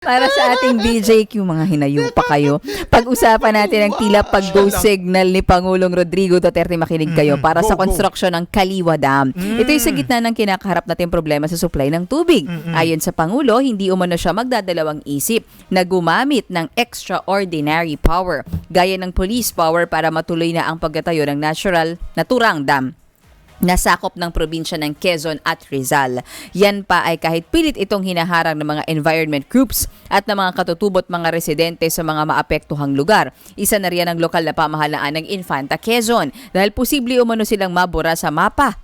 Para sa ating BJQ, mga hinayo pa kayo. Pag-usapan natin ang tila pag-go signal ni Pangulong Rodrigo Duterte. Makinig kayo para sa construction ng Kaliwa Dam. Ito ay sa gitna ng kinakaharap natin problema sa supply ng tubig. Ayon sa Pangulo, hindi umano siya magdadalawang-isip na gumamit ng extraordinary power, gaya ng police power para matuloy na ang pagtatayo ng naturang dam na sakop ng probinsya ng Quezon at Rizal. Yan pa ay kahit pilit itong hinaharang ng mga environment groups at ng mga katutubot mga residente sa mga maapektuhang lugar. Isa na riyan ang lokal na pamahalaan ng Infanta, Quezon, dahil posible umano silang mabura sa mapa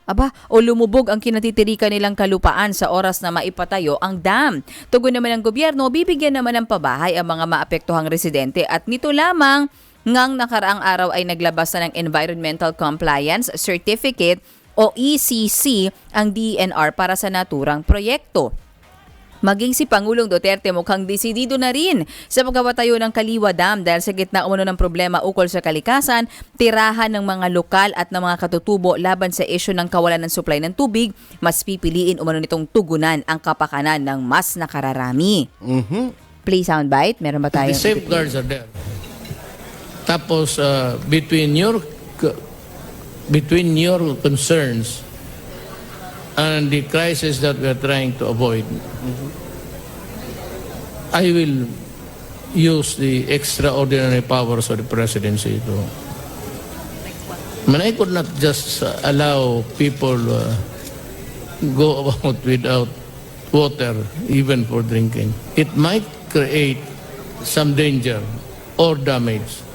o lumubog ang kinatitirikan nilang kalupaan sa oras na maipatayo ang dam. Tugon naman ng gobyerno, bibigyan naman ng pabahay ang mga maapektuhang residente at nito lamang ngang nakaraang araw ay naglabas na ng Environmental Compliance Certificate o ECC ang DNR para sa naturang proyekto. Maging si Pangulong Duterte mukhang desidido na rin sa pagpapatayo ng Kaliwa Dam dahil sa gitna umano ng problema ukol sa kalikasan, tirahan ng mga lokal at ng mga katutubo laban sa isyu ng kawalan ng supply ng tubig, mas pipiliin umano nitong tugunan ang kapakanan ng mas nakararami. Play soundbite, meron ba tayo? The safeguards are there. Tapos between your concerns and the crisis that we are trying to avoid, I will use the extraordinary powers of the presidency to. I could not just allow people go about without water, even for drinking. It might create some danger or damage.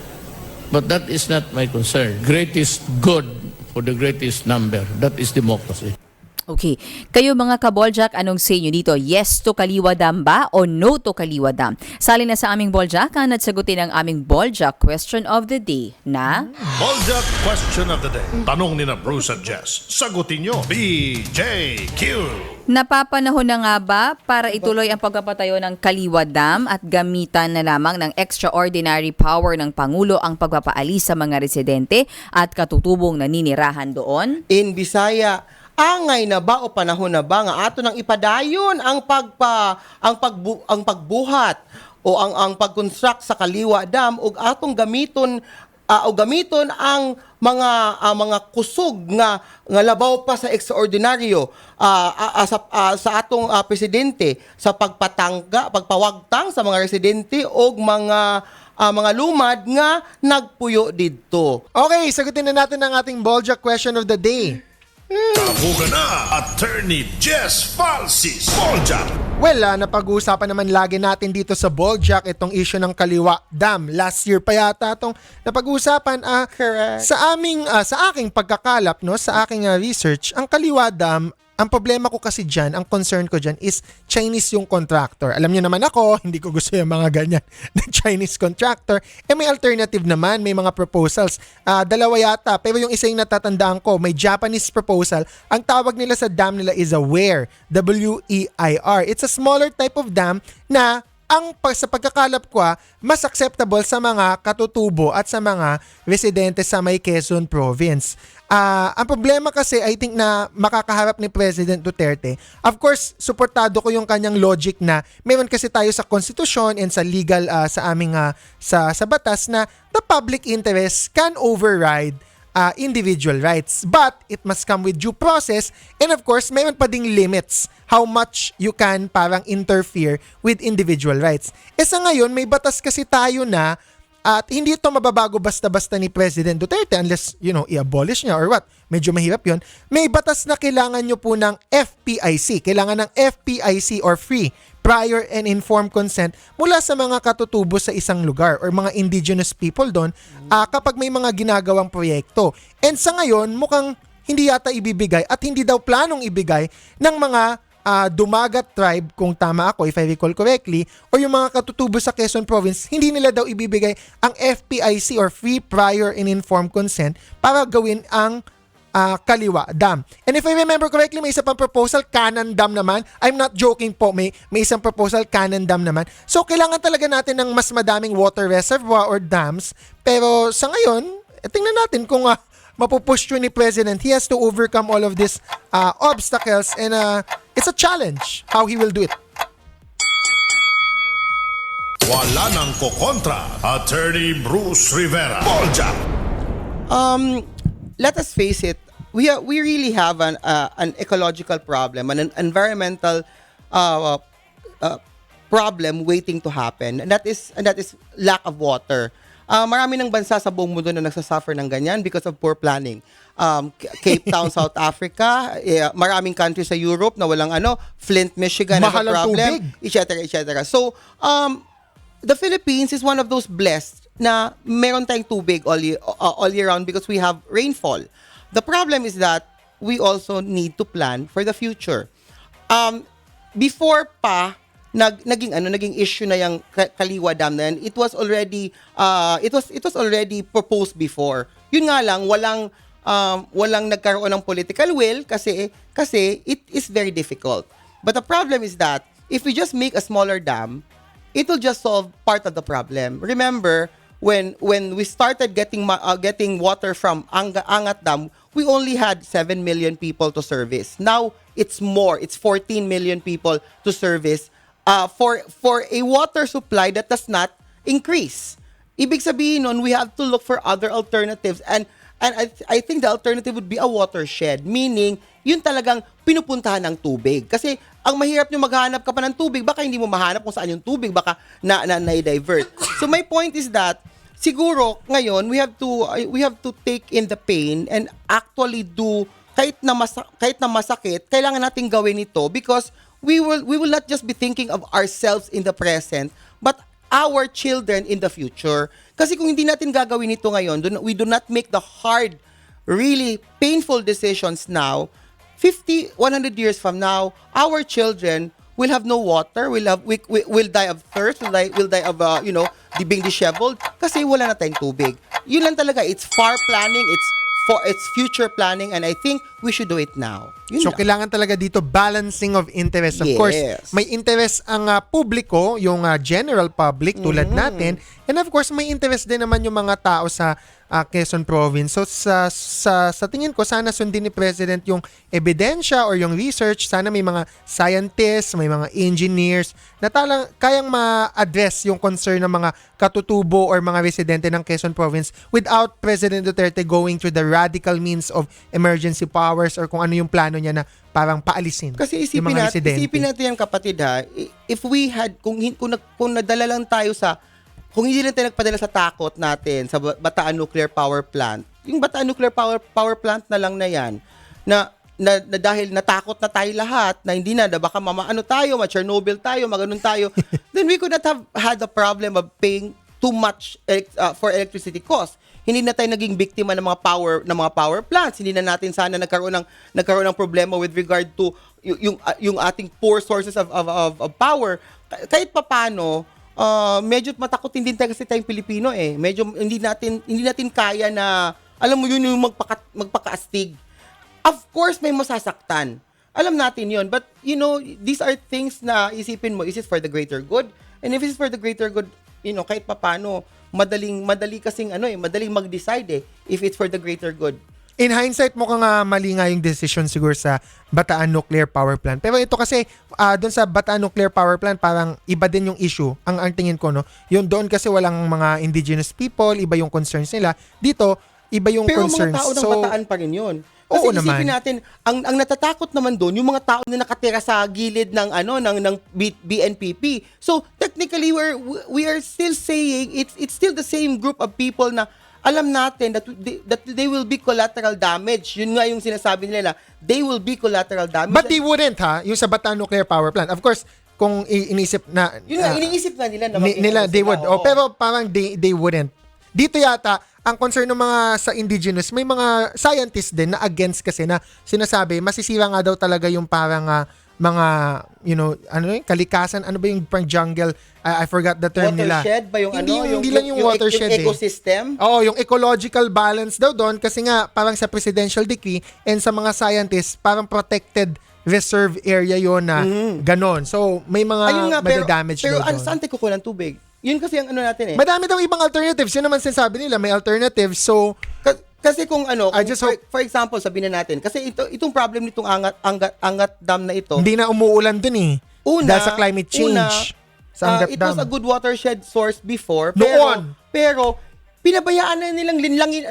But that is not my concern. Greatest good for the greatest number. That is democracy. Okay. Kayo mga ka-BolJak, anong say nyo dito? Yes to Kaliwa Dam ba o no to Kaliwa Dam? Sali na sa aming BolJakan at sagutin ang aming BolJak Question of the Day na... BolJak Question of the Day. Tanong ni na Bruce at Jess. Sagutin nyo. BJQ. Napapanahon na nga ba para ituloy ang pagpapatayo ng Kaliwa Dam at gamitan na lamang ng extraordinary power ng Pangulo ang pagpapaalis sa mga residente at katutubong naninirahan doon? In Bisaya, angay na ba o panahon na ba nga ato nang ipadayon ang pagbuhat o ang pag-construct sa Kaliwa Dam ug atong gamiton ang mga kusog nga labaw pa sa extraordinaryo sa atong presidente sa pagpawagtang sa mga residente og mga lumad nga nagpuyo didto. Okay, sagutin na natin ang ating BolJak Question of the Day. Tabugan na, Attorney Jess Falsis. BolJak. Well, napag-uusapan naman lagi natin dito sa BolJak itong issue ng Kaliwa Dam. Last year pa yata itong napag-uusapan. Correct. Sa aking pagkakalap, no, sa aking research, ang Kaliwa Dam, ang problema ko kasi dyan, ang concern ko dyan is Chinese yung contractor. Alam niyo naman ako, hindi ko gusto yung mga ganyan na Chinese contractor. May alternative naman, may mga proposals. Dalawa yata, pero yung isa yung natatandaan ko, may Japanese proposal. Ang tawag nila sa dam nila is a weir, W-E-I-R. It's a smaller type of dam na sa pagkakalap ko, mas acceptable sa mga katutubo at sa mga residente sa may Quezon Province. Ang problema kasi, I think na makakaharap ni President Duterte, of course, suportado ko yung kanyang logic na meron kasi tayo sa konstitusyon and sa legal sa aming sa batas na the public interest can override individual rights. But it must come with due process and of course, mayroon pa ding limits how much you can parang interfere with individual rights. Sa ngayon, may batas kasi tayo na at hindi ito mababago basta-basta ni President Duterte unless, i-abolish niya or what. Medyo mahirap yon. May batas na kailangan nyo po ng FPIC. Kailangan ng FPIC or free, prior and informed consent mula sa mga katutubo sa isang lugar or mga indigenous people doon kapag may mga ginagawang proyekto. And sa ngayon, mukhang hindi yata ibibigay at hindi daw planong ibigay ng mga Dumagat tribe, kung tama ako, if I recall correctly, o yung mga katutubo sa Quezon Province, hindi nila daw ibibigay ang FPIC or Free Prior and Informed Consent para gawin ang Kaliwa Dam. And if I remember correctly, may isa pang proposal, Cannon Dam naman. I'm not joking po, may isang proposal, Cannon Dam naman. So, kailangan talaga natin ng mas madaming water reservoir or dams. Pero sa ngayon, tingnan natin kung mapupush yun ni President. He has to overcome all of these obstacles and it's a challenge how he will do it. Wala nang kokontra. Attorney Bruce Rivera. BolJak. Let us face it, we really have an ecological problem, an environmental problem waiting to happen, and that is lack of water. Marami ng bansa sa buong mundo na nagsasuffer ng ganyan because of poor planning. Cape Town, South Africa, maraming countries sa Europe na walang Flint, Michigan, Mahal ang problem, tubig. etc. So, the Philippines is one of those blessed na meron tayong tubig all year round because we have rainfall. The problem is that we also need to plan for the future. Before pa naging issue na yung Kaliwa Dam na yan, it was already proposed before. Yun nga lang walang nagkaroon ng political will kasi it is very difficult. But the problem is that if we just make a smaller dam, it will just solve part of the problem. Remember, when we started getting water from Angat Dam, we only had 7 million people to service. Now it's more. It's 14 million people to service for a water supply that does not increase. Ibig sabihin nun, we have to look for other alternatives, and I think the alternative would be a watershed, meaning yun talagang pinupuntahan ng tubig. Kasi ang mahirap nyo maghanap ka pa ng tubig, baka hindi mo mahanap kung saan yung tubig, baka na-divert. So my point is that siguro ngayon we have to take in the pain and actually do kahit na masakit, kailangan nating gawin ito because we will not just be thinking of ourselves in the present, but our children in the future. Kasi kung hindi natin gagawin ito ngayon, we do not make the hard, really painful decisions now, 50, 100 years from now, our children will have no water, will die of thirst, will die of being disheveled kasi wala na tayong tubig. Yun lang talaga, it's far planning, it's future planning, and I think we should do it now. Yun So, lang. kailangan talaga dito balancing of interest. Of course, may interest ang publiko, yung general public tulad natin. And of course, may interest din naman yung mga tao sa Quezon Province. So, sa tingin ko, sana sundin ni President yung ebidensya or yung research. Sana may mga scientists, may mga engineers na kayang ma-address yung concern ng mga katutubo or mga residente ng Quezon Province without President Duterte going through the radical means of emergency powers or kung ano yung plano niya na parang paalisin Kasi yung mga residente. isipin natin yan, kapatid, ha. If we had, kung nadala lang tayo kung hindi lang tayo nagpadala sa takot natin sa Bataan Nuclear Power Plant, yung Bataan Nuclear Power Plant na lang na yan, na dahil natakot na tayo lahat, na hindi na baka ma-Chernobyl tayo, maganon tayo, then we could not have had the problem of paying too much for electricity cost. Hindi na tayo naging biktima ng mga power plants. Hindi na natin sana nagkaroon ng problema with regard to yung ating poor sources of power. Kahit papaano, medyo matakotin din tayo kasi tayong Pilipino eh. Medyo hindi natin kaya na, alam mo yun, yung magpakaastig. Of course may masasaktan. Alam natin yun. But these are things na isipin mo, is it for the greater good? And if it's for the greater good, kahit papaano, madaling kasing madaling mag-decide if it's for the greater good. In hindsight, mukhang mali nga yung decision siguro sa Bataan Nuclear Power Plant. Pero ito kasi, doon sa Bataan Nuclear Power Plant, parang iba din yung issue. Ang tingin ko, no? Yung doon kasi walang mga indigenous people, iba yung concerns nila. Dito, iba yung pero concerns. Pero mga tao ng Bataan pa rin yun. Kasi Oo isipin naman. natin, ang natatakot naman doon, yung mga tao na nakatira sa gilid ng BNPP. So, technically, we are still saying, it's still the same group of people na alam natin that they will be collateral damage. Yun nga yung sinasabi nila na they will be collateral damage. But they wouldn't, yung sa Bataan Nuclear Power Plant. Of course, kung iniisip na... Yun nga, iniisip nga nila na they would. Pero parang they wouldn't. Dito yata, ang concern ng mga sa indigenous, may mga scientists din na against kasi na sinasabi, masisira nga daw talaga yung parang mga, kalikasan, ano ba yung parang jungle, I forgot the term nila. Watershed ba yung Hindi lang yung watershed yung ecosystem? Oo, yung ecological balance daw doon kasi nga parang sa presidential decree and sa mga scientists, parang protected reserve area yon na ganon. So, may mga madadamage daw doon. Pero saan tayo kukuha ng tubig? Yun kasi ang natin eh. Madami daw ibang alternatives. Yun naman sinasabi nila, may alternatives. So, kasi kung for example, sabihin na natin, kasi itong problem nitong angat dam na ito. Hindi na umuulan dun eh. Dahil sa climate change. Sa Angat it Dam. was a good watershed source before. Noon. Pero pinabayaan na nilang linlangin,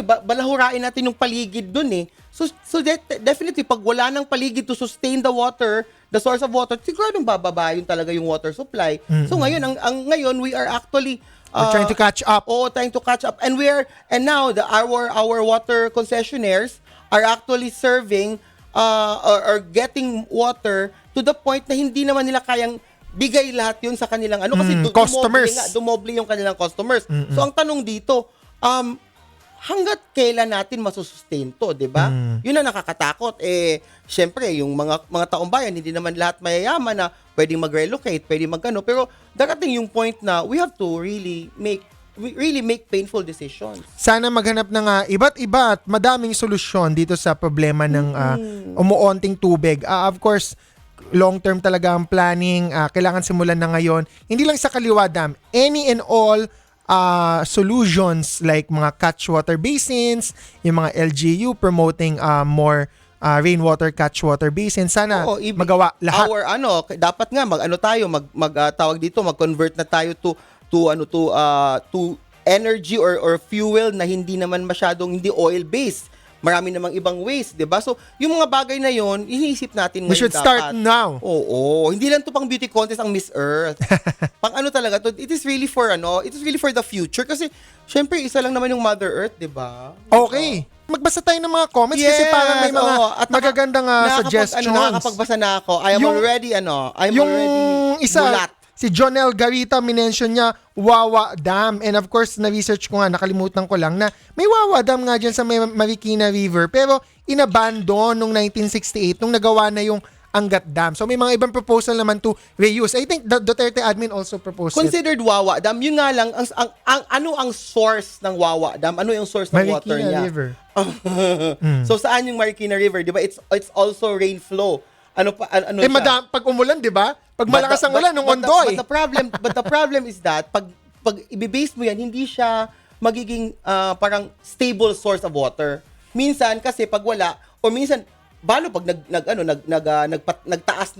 balahurain natin yung paligid dun eh. So definitely, pag wala ng paligid to sustain the water, the source of water, siguradong bababa yun talaga yung water supply. So ngayon, ngayon, we are actually We're trying to catch up. trying to catch up. And now our water concessionaires are actually serving or getting water to the point na hindi naman nila kayang bigay lahat yun sa kanilang kasi customers. dumoble yung kanilang customers. So ang tanong dito, hanggat kailan natin masusustain to, 'di ba? Yun ang nakakatakot. Syempre, yung mga taong bayan hindi naman lahat mayayaman na pwedeng mag-relocate, pwedeng magano, pero darating yung point na we have to really make painful decisions. Sana maghanap ng iba't iba at madaming solusyon dito sa problema ng umuonting tubig. Of course, long-term talaga ang planning. Kailangan simulan na ngayon. Hindi lang sa Kaliwa Dam. Any and all solutions like mga catchwater basins, yung mga LGU promoting more rainwater catchwater basins. Sana magawa lahat. Dapat nga tawag dito, mag-convert na tayo to energy or fuel na hindi naman masyadong hindi oil-based. Marami namang ibang ways, 'di ba? So, yung mga bagay na 'yon, iniisip natin ngayon. We should start now. Oo, hindi lang 'to pang beauty contest ang Miss Earth. Pang talaga 'to, it is really for the future kasi syempre isa lang naman yung Mother Earth, 'di ba? Okay. Magbasa tayo ng mga comments kasi parang may mga magagandang suggestions. Nakakapagbasa na ako. I'm already isa, mulat. Si Jonel Garita, minention niya Wawa Dam. And of course, na-research ko nga, nakalimutan ko lang na may Wawa Dam nga dyan sa Marikina River. Pero inabandon nung 1968 nung nagawa na yung Angat Dam. So may mga ibang proposal naman to reuse. I think the Duterte admin also proposed considered Wawa Dam. Yun nga lang, ang source ng Wawa Dam? Ano yung source ng water niya? Marikina River. So saan yung Marikina River? Di ba? It's also rain flow. Madam, pag umulan, di ba? Pag malakas ang ulan, nung Ondoy. But the problem is that, pag i-base mo yan, hindi siya magiging parang stable source of water. Minsan, kasi pag wala, o minsan, pag nagtaas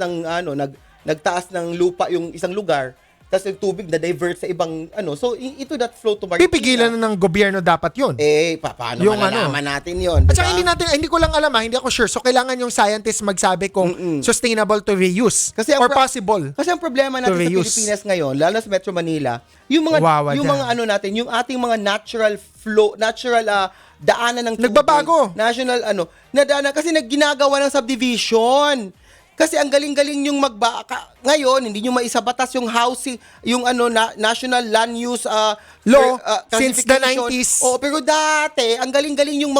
ng lupa yung isang lugar, tapos yung tubig na divert sa ibang so ito that flow to Marikina. Pipigilan na ng gobyerno dapat yun. Paano yung malalaman natin yun? At saka hindi ko lang alam hindi ako sure. So kailangan yung scientist magsabi kung sustainable to reuse or possible. Kasi ang problema natin sa Pilipinas ngayon, lalo sa Metro Manila, yung mga yung ating mga natural flow, daanan ng tubig. Nagbabago. Kasi ginagawa ng subdivision. Kasi ang galing-galing yung ngayon, hindi nyo maisabatas yung housing, yung National Land Use Law since the 90s. Pero dati, ang galing-galing yung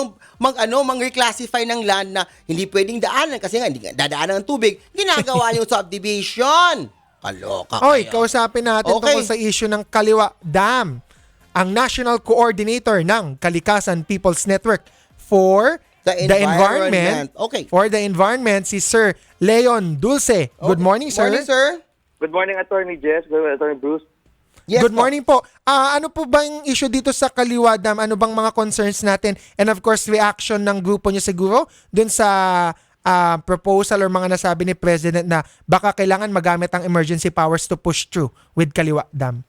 reclassify ng land na hindi pwedeng daanan kasi nga hindi dadaanan ng tubig. Ginagawa yung subdivision. Kaloka kayo. Kausapin natin tungkol sa issue ng Kaliwa Dam. Ang National Coordinator ng Kalikasan People's Network for the environment. Okay. For the environment, si Sir Leon Dulce. Good morning, sir. Good morning, sir. Good morning, Attorney Jess. Good morning, Attorney Bruce. Yes, Good morning po. Ano po ba yung issue dito sa Kaliwa Dam? Ano bang mga concerns natin? And of course, reaction ng grupo niyo siguro dun sa proposal or mga nasabi ni President na baka kailangan magamit ang emergency powers to push through with Kaliwa Dam.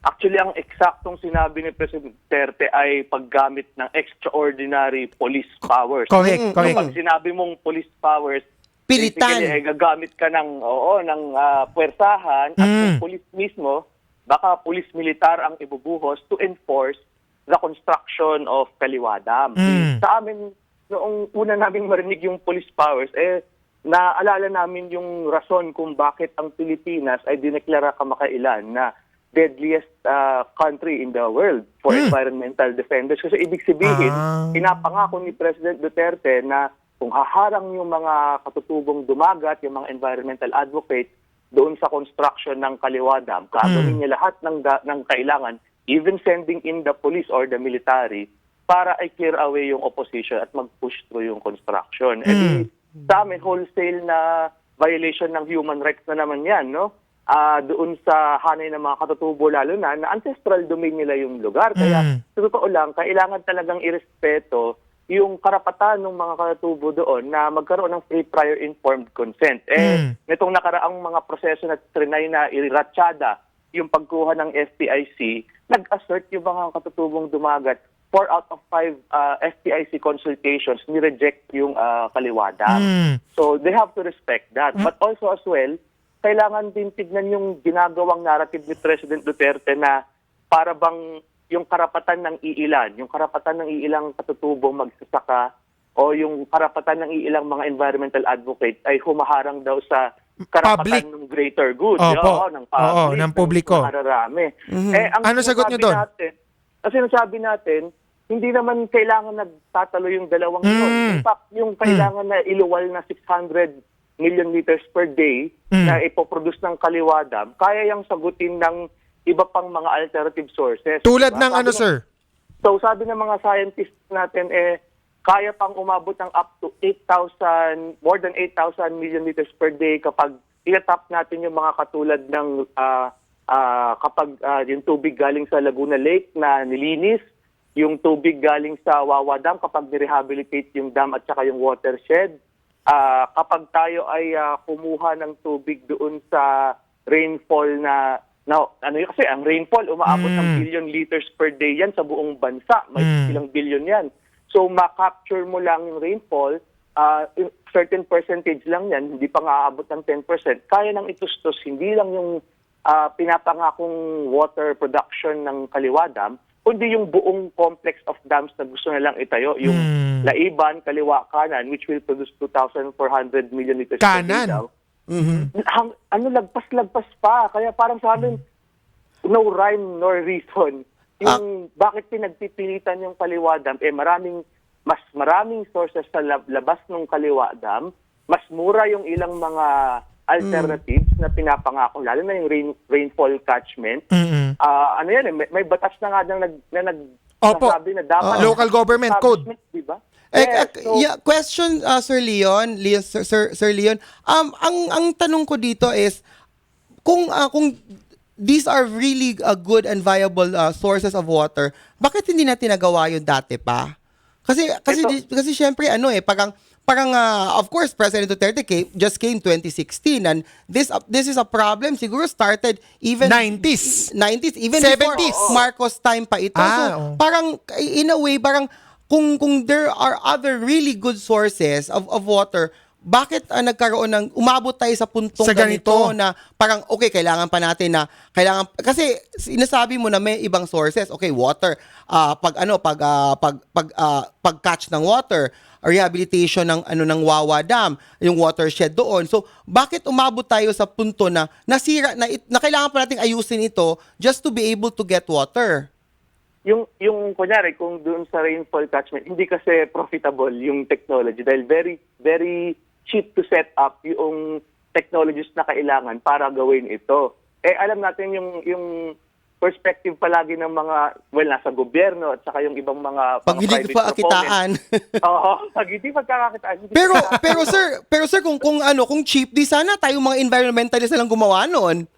Actually, ang eksaktong sinabi ni President Duterte ay paggamit ng extraordinary police powers. Correct. Pag sinabi mong police powers, pilitan. Gagamit ka ng puwersahan at yung police mismo, baka police militar ang ibubuhos to enforce the construction of Kaliwa Dam. Sa amin, noong una naming marinig yung police powers, naalala namin yung rason kung bakit ang Pilipinas ay dineklara kamakailan na deadliest country in the world for environmental defenders. Kasi ibig sabihin, pinapangako ni President Duterte na kung haharang yung mga katutubong dumagat, yung mga environmental advocates, doon sa construction ng Kaliwa Dam, gagawin niya lahat ng kailangan, even sending in the police or the military, para i-clear away yung opposition at mag-push through yung construction. Sa amin, wholesale na violation ng human rights na naman yan, no? Doon sa hanay ng mga katutubo lalo na ancestral domain nila yung lugar. Kaya sa totoo lang, kailangan talagang irespeto yung karapatan ng mga katutubo doon na magkaroon ng free prior informed consent. Nitong nakaraang mga proseso na trinay na iratsada yung pagkuha ng FPIC, nag-assert yung mga katutubong dumagat 4 out of 5 FPIC consultations ni-reject yung Kaliwa Dam. So they have to respect that. But also as well, kailangan din tignan yung ginagawang narrative ni President Duterte na para bang yung karapatan ng iilang katutubong magsasaka o yung karapatan ng iilang mga environmental advocate ay humaharang daw sa karapatan ng greater good. Ng public. Ng publiko. Ng mararami. Ano sagot nyo doon? Kasi nasabi natin, hindi naman kailangan nagtatalo yung dalawang yun. In fact, yung kailangan na iluwal na 600 million liters per day na ipoproduce ng Kaliwa Dam, kaya yung sagutin ng iba pang mga alternative sources. Tulad ng ano, sir? So sabi ng mga scientists natin, kaya pang umabot ng up to 8,000, more than 8,000 million liters per day kapag itatap natin yung mga katulad ng kapag yung tubig galing sa Laguna Lake na nilinis, yung tubig galing sa Wawa Dam kapag nirehabilitate yung dam at saka yung watershed, kapag tayo ay kumuha ng tubig doon sa rainfall kasi ang rainfall umaabot ng billion liters per day yan sa buong bansa. May ilang billion yan. So ma-capture mo lang yung rainfall, certain percentage lang yan, hindi pa nga aabot ng 10%. Kaya nang itustos, hindi lang yung pinapangakong water production ng Kaliwa Dam, kundi yung buong complex of dams na gusto nilang itayo, yung Laiban, Kaliwa, Kanan, which will produce 2,400 million liters per day daw. Lagpas-lagpas pa. Kaya parang sa amin, no rhyme nor reason. Yung bakit pinagpipilitan yung Kaliwa Dam, mas maraming sources sa labas ng Kaliwa Dam, mas mura yung ilang mga alternatives na pinapangako, lalo na yung rainfall catchment. May batas na nga nagsasabi na dapat local government code. Diba? Question, Sir Leon, Sir Leon. Ang tanong ko dito is kung these are really good and viable sources of water, bakit hindi natin nagawa yun dati pa? Kasi syempre parang of course President Duterte just came 2016 and this is a problem siguro started even 90s even 70s. Before Marcos time pa ito. So parang in a way parang kung there are other really good sources of water, bakit nagkaroon ng umabot tayo sa puntong ganito na parang okay, kailangan pa natin na kasi sinasabi mo na may ibang sources, okay, water, pag-catch ng water, rehabilitation ng Wawa Dam, yung watershed doon. So bakit umabot tayo sa punto na nasira na kailangan pa nating ayusin ito just to be able to get water? Yung kunyari, kung doon sa rainfall catchment, hindi kasi profitable yung technology dahil very, very cheap to set up yung technologies na kailangan para gawin ito. Alam natin yung perspective palagi ng mga, nasa gobyerno at saka yung ibang mga pag hindi pa akitaan. Oo, pag hindi pagkakakitaan. Pero sir, kung cheap, di sana tayo mga environmentalist na lang gumawa noon.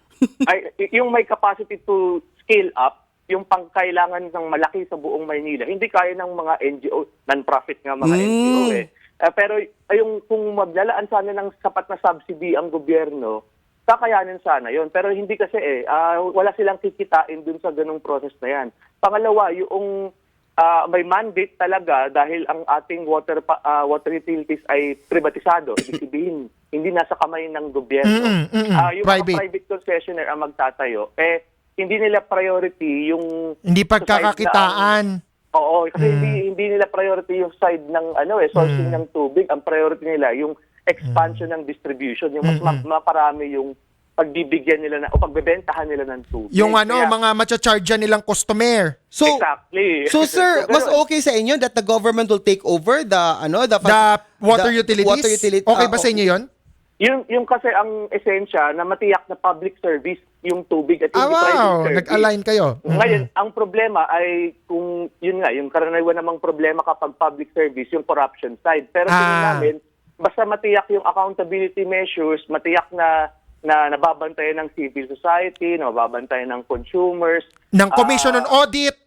Yung may capacity to scale up, yung pangkailangan ng malaki sa buong Maynila, hindi kaya ng mga NGO, non-profit nga mga NGO pero kung maglalaan sana ng sapat na subsidy ang gobyerno, kakayanin sana yon. Pero hindi kasi wala silang kikitain dun sa ganung process na yan. Pangalawa, yung may mandate talaga dahil ang ating water utilities ay privatisado. Ibig sabihin, hindi nasa kamay ng gobyerno. Yung private concessionaire ang magtatayo, hindi nila priority yung hindi pagkakakitaan. Oo, kasi hindi nila priority yung side ng sourcing ng tubig. Ang priority nila yung expansion ng distribution, yung mas maparami yung pagbibigyan nila o pagbebentahan nila ng tubig. Yung mga macha-charge nilang customer. So, exactly. So sir, mas okay sa inyo that the government will take over the water utilities? Okay ba sa inyo 'yon? Yung kasi ang esensya na matiyak na public service yung tubig at yung private service. Nag-align kayo. Ngayon, ang problema ay kung yung karaniwan namang problema kapag public service, yung corruption side. Pero tingin namin, basta matiyak yung accountability measures, matiyak na nababantayan ng civil society, nababantayan ng consumers. Ng Commission on Audit.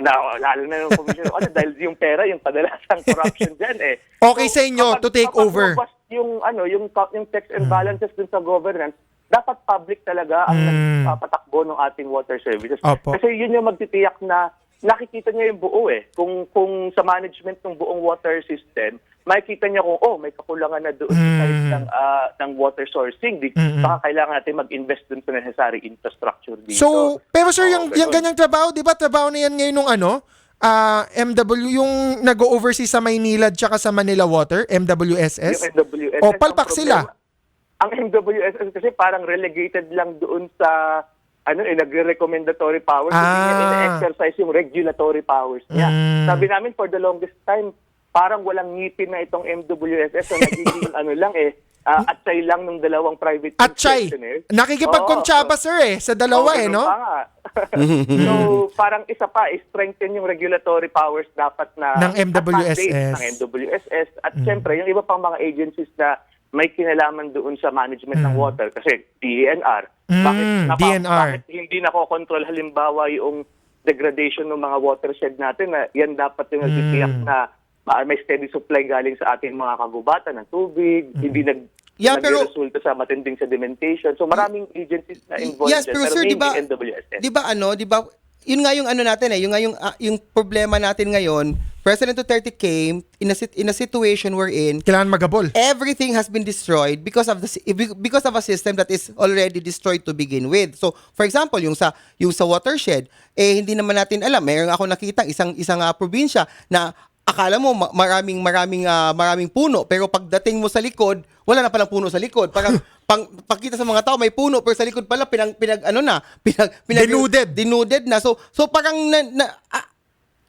lalo na yung commissioner, dahil yung pera, yung kadalasang corruption dyan eh. Okay sa inyo to take over. Kapag yung checks and balances dun sa governance, dapat public talaga ang nagpapatakbo ng ating water services. Opo. Kasi yun yung magtitiyak na nakikita niya yung buo eh. Kung sa management ng buong water system, makikita niya kung may kakulangan na doon sa side ng water sourcing. Baka kailangan natin mag-invest dun sa necessary infrastructure dito. So, pero sir, yung ganyang trabaho, di ba trabaho na yan ngayon nung MW, yung nag-oversee sa Maynila at sa Manila Water, MWSS? Yung MWSS. O, palpak sila. Ang MWSS kasi parang relegated lang doon sa nagre-recommendatory powers. Hindi niya ina-exercise yung regulatory powers niya. Sabi namin for the longest time, parang walang ngipin na itong MWSS. So nagiging atsay lang ng dalawang private Atsay. Nakikipagkontsaba sir sa dalawa no? So parang isa pa, strengthen yung regulatory powers dapat na ng MWSS. Ng MWSS. At syempre, yung iba pang mga agencies na may kinalaman doon sa management ng water kasi DENR. Bakit hindi nakokontrol halimbawa yung degradation ng mga watershed natin na yan dapat yung nagtitiyak na may steady supply galing sa ating mga kagubatan ng tubig, hindi nagresulta sa matinding sedimentation. So maraming agencies na involved yes, pero sir, MWSS. Di ba yun nga yung natin yun nga yung problema natin ngayon. President Duterte came in a situation wherein kailangan magabol. Everything has been destroyed because of a system that is already destroyed to begin with. So, for example, yung sa watershed, hindi naman natin alam. Mayroon ako nakita isang probinsya na akala mo maraming puno, pero pagdating mo sa likod, wala na palang puno sa likod. Parang pagkita sa mga tao may puno pero sa likod pala denuded na. So parang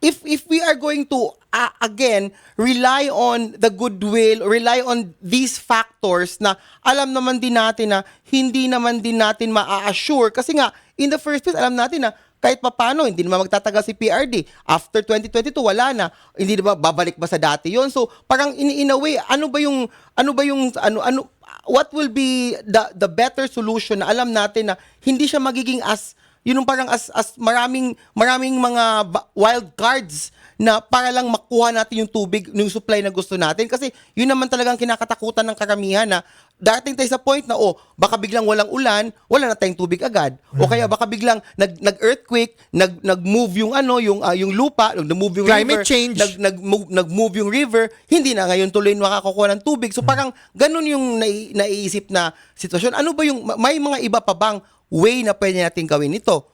if we are going to again rely on the goodwill, rely on these factors na alam naman din natin na hindi naman din natin ma-assure kasi nga in the first place alam natin na kahit papano, hindi naman magtatagal si PRD. After 2022, wala na. Hindi na babalik ba sa dati yon? So, parang in a way, what will be the better solution na alam natin na hindi siya magiging as maraming mga wild cards na para lang makuha natin yung tubig, yung supply na gusto natin. Kasi yun naman talagang kinakatakutan ng karamihan na darating tayo sa point na baka biglang walang ulan, wala na tayong tubig agad. O kaya baka biglang nag-earthquake, nag-move yung lupa, nag-move yung climate river, change, nag-move yung river, hindi na ngayon tuloy makakukuha ng tubig. So parang ganun yung naiisip na sitwasyon. Ano ba may mga iba pa bang way na pwede natin gawin ito?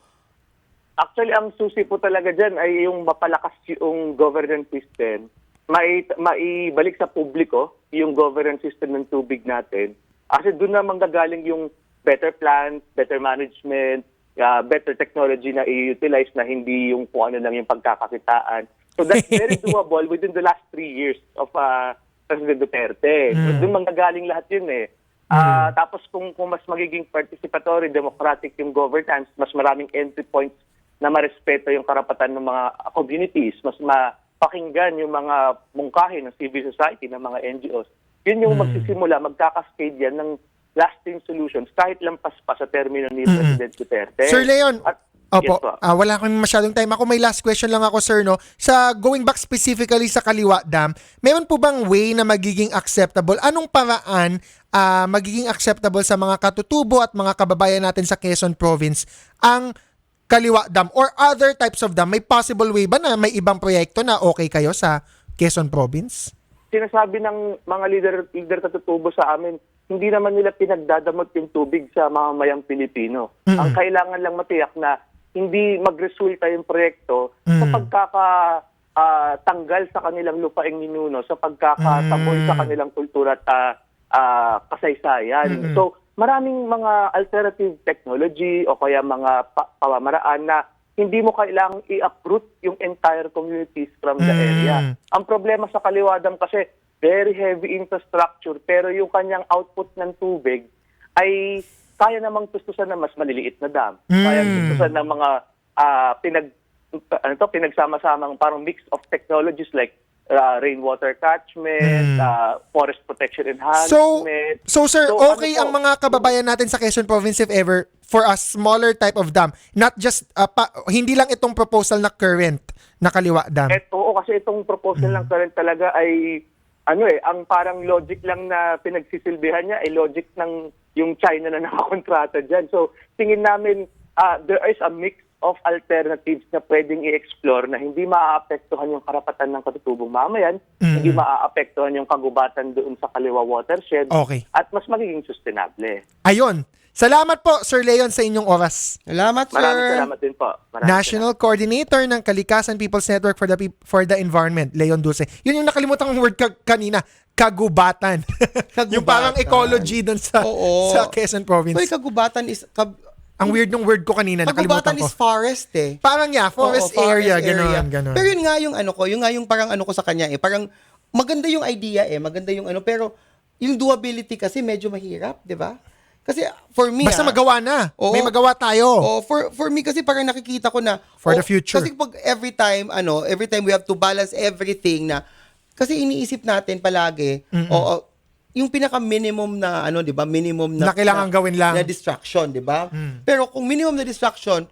Actually, ang susi po talaga dyan ay yung mapalakas yung governance system, maibalik sa publiko yung governance system ng tubig natin. Kasi doon naman gagaling yung better plans, better management, better technology na i-utilize na hindi yung kung ano lang yung pagkakakitaan. So that's very doable within the last 3 years of President Duterte. So doon manggagaling lahat yun Tapos kung mas magiging participatory, democratic yung governance, mas maraming entry points na marespeto yung karapatan ng mga communities, mas mapakinggan yung mga mungkahi ng civil society, ng mga NGOs. Yun yung magsisimula, magkakascade yan ng lasting solutions kahit lampas pa sa termino ni President Duterte. Sir Leon, opo, yes, wala kami masyadong time. Ako may last question lang ako, sir, no? Sa going back specifically sa Kaliwa Dam, meron po bang way na magiging acceptable? Anong paraan magiging acceptable sa mga katutubo at mga kababayan natin sa Quezon Province ang Kaliwa Dam or other types of dam? May possible way ba na may ibang proyekto na okay kayo sa Quezon Province? Sinasabi ng mga leader katutubo sa amin, hindi naman nila pinagdadamot yung tubig sa mamamayang Pilipino. Ang kailangan lang matiyak na hindi magresulta yung proyekto sa pagkakatanggal sa kanilang lupaing ninuno, sa pagkakataboy sa kanilang kultura at kasaysayan. So, maraming mga alternative technology o kaya mga pamamaraan na hindi mo kailangang i-uproot yung entire communities from the area. Ang problema sa Kaliwa Dam kasi very heavy infrastructure pero yung kanyang output ng tubig ay kaya namang tustusan ng mas maliliit na dam. Kaya tustusan ng mga pinagsama-samang parang mix of technologies like rainwater catchment, forest protection So, enhancement. sir, So, okay ano ang po? mga kababayan natin sa Quezon Province if ever for a smaller type of dam, not just hindi lang itong proposal na current na Kaliwa Dam. Oo, kasi itong proposal ng current talaga ay ang parang logic lang na pinagsisilbihan niya ay logic ng yung China na nakakontrata dyan. So, tingin namin there is a mix of alternatives na pwedeng i-explore na hindi maaapektuhan yung karapatan ng katutubong mamayan, hindi maaapektuhan yung kagubatan doon sa Kaliwa watershed, Okay. at mas magiging sustainable. Ayun. Salamat po, Sir Leon, sa inyong oras. Salamat, sir. Maraming salamat din po. Maraming National Coordinator ng Kalikasan People's Network for the Environment, Leon Dulce. Yun yung nakalimutan kong word kanina, kagubatan. Yung parang ecology dun sa Quezon Province. Uy, kagubatan is... Ang weird nung word ko kanina, nakalimutan Kagubatan ko. is forest eh. Parang forest Oo, area, area. gano'n. Pero yun nga yung yun nga yung parang ko sa kanya eh. Parang maganda yung idea eh, maganda yung pero yung doability kasi medyo mahirap, 'di ba? Kasi for me Basta magawa na. Oo. May magawa tayo. Oh, for me kasi parang nakikita ko na For the future. Kasi pag every time we have to balance everything na kasi iniisip natin palagi, yung pinaka-minimum na di ba? Minimum na kailangan gawin lang. Na distraction, di ba? Pero kung minimum na distraction,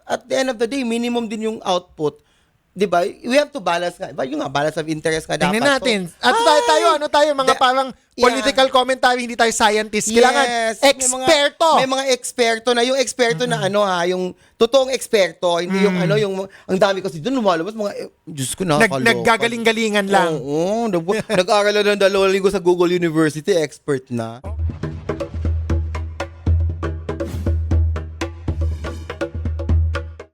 at the end of the day, minimum din yung output. Di ba? We have to balance nga. Diba? Yung balance of interest nga dapat. Tingnan natin. At tayo, mga parang political commentary, hindi tayo scientist. Kailangan eksperto. May mga eksperto na. Yung eksperto na yung totoong eksperto, hindi yung yung ang dami kasi doon lumalabas mga Diyos ko nakakaloka. Naggagaling-galingan lang. Oo. Nag-aaral na ng 2 linggo sa Google University, expert na.